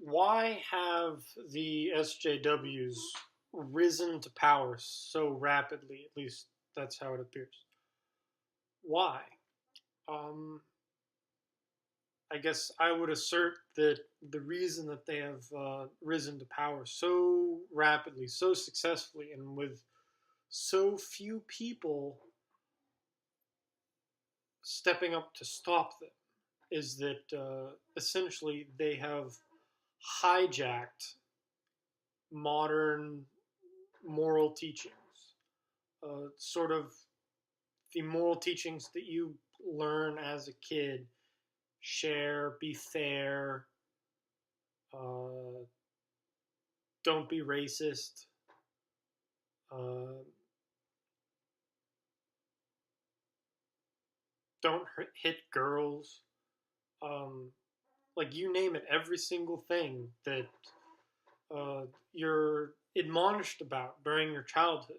Why have the SJWs risen to power so rapidly? At least that's how it appears. Why? Um, I guess I would assert that the reason that they have risen to power so rapidly, so successfully, and with so few people stepping up to stop them is that essentially they have hijacked modern moral teachings, sort of the moral teachings that you learn as a kid: share, be fair, uh, don't be racist, uh, don't hit girls. Um, like, you name it, every single thing that you're admonished about during your childhood.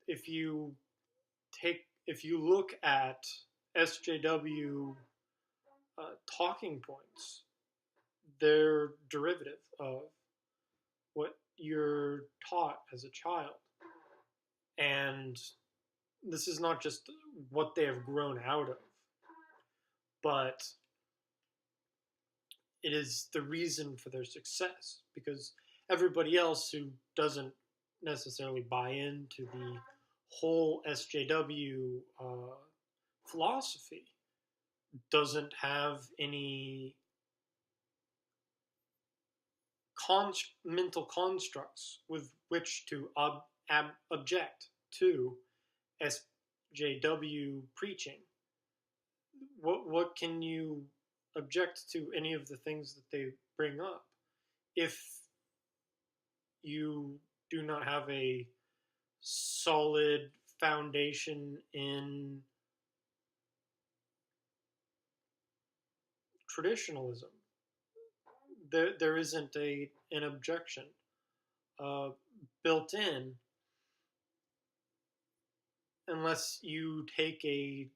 If you if you look at SJW talking points, they're derivative of what you're taught as a child. And this is not just what they have grown out of, but it is the reason for their success, because everybody else who doesn't necessarily buy into the whole SJW philosophy doesn't have any mental constructs with which to object to SJW preaching. What can you object to any of the things that they bring up if you do not have a solid foundation in traditionalism? There isn't an objection built in unless you take a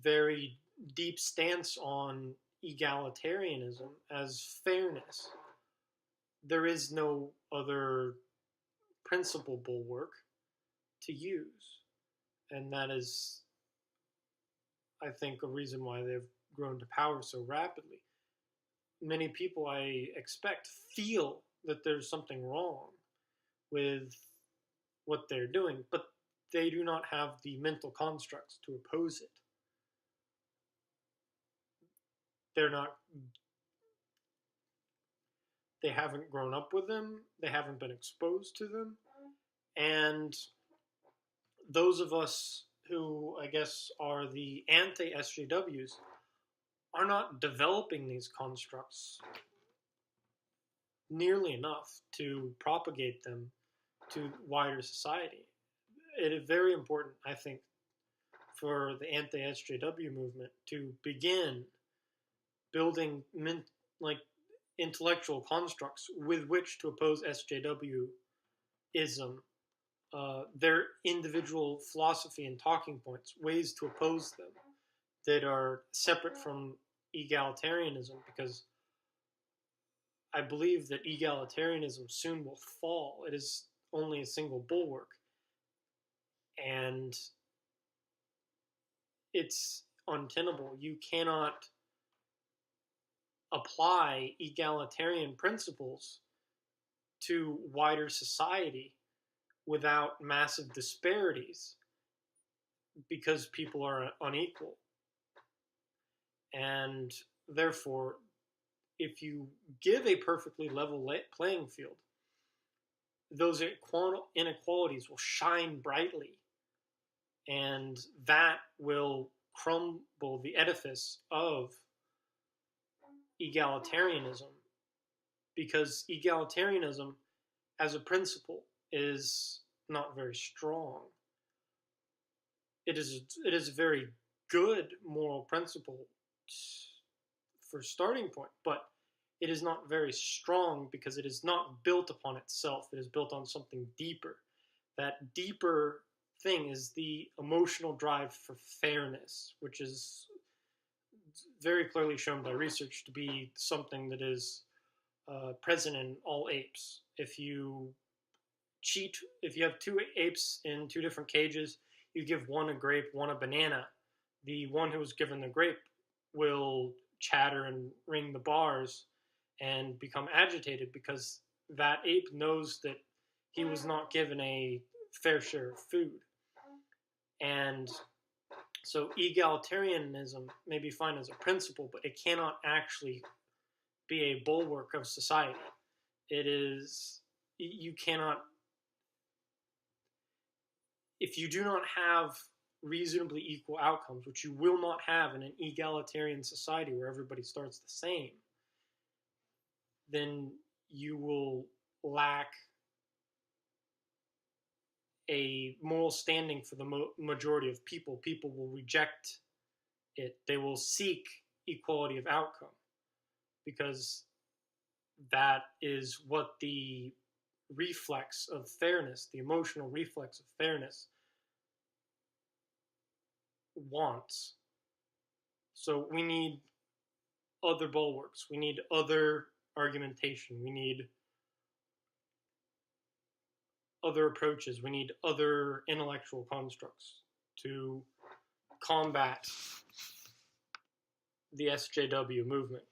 very deep stance on egalitarianism as fairness. There is no other principle bulwark to use, and that is, I think, a reason why they've grown to power so rapidly. Many people, I expect, feel that there's something wrong with what they're doing, but they do not have the mental constructs to oppose it. They haven't grown up with them, they haven't been exposed to them, and those of us who, I guess, are the anti-SJWs are not developing these constructs nearly enough to propagate them to wider society. It is very important, I think, for the anti-SJW movement to begin building intellectual constructs with which to oppose SJWism, their individual philosophy and talking points, ways to oppose them that are separate from egalitarianism, because I believe that egalitarianism soon will fall. It is only a single bulwark, and it's untenable. You cannot apply egalitarian principles to wider society without massive disparities, because people are unequal. And therefore, if you give a perfectly level playing field, those inequalities will shine brightly, and that will crumble the edifice of egalitarianism, because egalitarianism as a principle is not very strong. It is a very good moral principle for starting point, but it is not very strong because it is not built upon itself. It is built on something deeper. That deeper thing is the emotional drive for fairness, which is very clearly shown by research to be something that is present in all apes. If you have two apes in two different cages, you give one a grape, one a banana. The one who was given the grape will chatter and ring the bars and become agitated because that ape knows that he was not given a fair share of food. And so egalitarianism may be fine as a principle, but it cannot actually be a bulwark of society. You cannot, if you do not have reasonably equal outcomes, which you will not have in an egalitarian society where everybody starts the same, then you will lack a moral standing for the majority of people. People will reject it. They will seek equality of outcome because that is what the reflex of fairness, the emotional reflex of fairness, wants. So we need other bulwarks. We need other argumentation. We need other approaches. We need other intellectual constructs to combat the SJW movement.